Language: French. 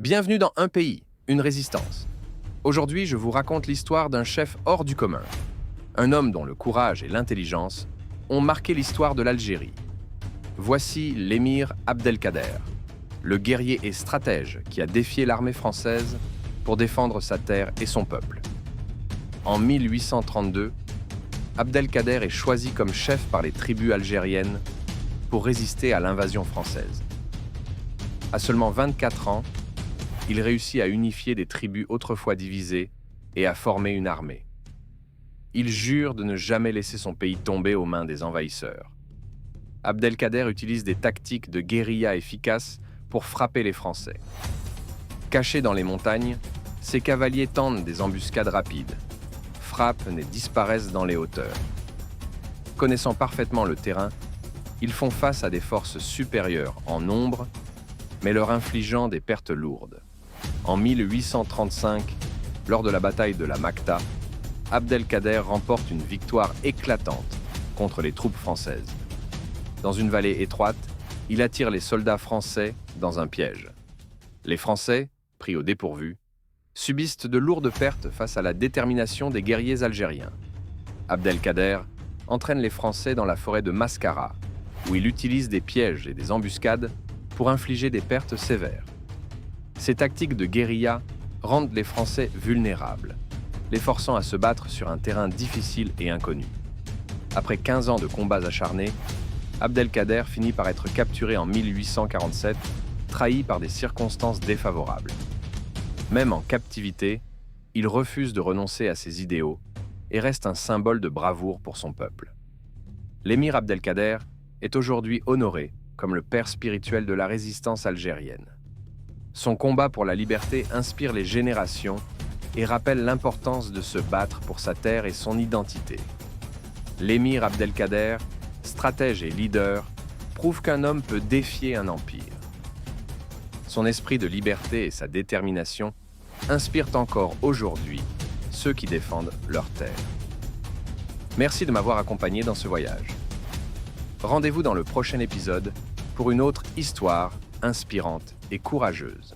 Bienvenue dans Un pays, une résistance. Aujourd'hui, je vous raconte l'histoire d'un chef hors du commun. Un homme dont le courage et l'intelligence ont marqué l'histoire de l'Algérie. Voici l'émir Abdelkader, le guerrier et stratège qui a défié l'armée française pour défendre sa terre et son peuple. En 1832, Abdelkader est choisi comme chef par les tribus algériennes pour résister à l'invasion française. À seulement 24 ans, il réussit à unifier des tribus autrefois divisées et à former une armée. Il jure de ne jamais laisser son pays tomber aux mains des envahisseurs. Abdelkader utilise des tactiques de guérilla efficaces pour frapper les Français. Cachés dans les montagnes, ses cavaliers tendent des embuscades rapides, frappent et disparaissent dans les hauteurs. Connaissant parfaitement le terrain, ils font face à des forces supérieures en nombre, mais leur infligeant des pertes lourdes. En 1835, lors de la bataille de la Makta, Abdelkader remporte une victoire éclatante contre les troupes françaises. Dans une vallée étroite, il attire les soldats français dans un piège. Les Français, pris au dépourvu, subissent de lourdes pertes face à la détermination des guerriers algériens. Abdelkader entraîne les Français dans la forêt de Mascara, où il utilise des pièges et des embuscades pour infliger des pertes sévères. Ces tactiques de guérilla rendent les Français vulnérables, les forçant à se battre sur un terrain difficile et inconnu. Après 15 ans de combats acharnés, Abdelkader finit par être capturé en 1847, trahi par des circonstances défavorables. Même en captivité, il refuse de renoncer à ses idéaux et reste un symbole de bravoure pour son peuple. L'émir Abdelkader est aujourd'hui honoré comme le père spirituel de la résistance algérienne. Son combat pour la liberté inspire les générations et rappelle l'importance de se battre pour sa terre et son identité. L'émir Abdelkader, stratège et leader, prouve qu'un homme peut défier un empire. Son esprit de liberté et sa détermination inspirent encore aujourd'hui ceux qui défendent leur terre. Merci de m'avoir accompagné dans ce voyage. Rendez-vous dans le prochain épisode pour une autre histoire inspirante et courageuse.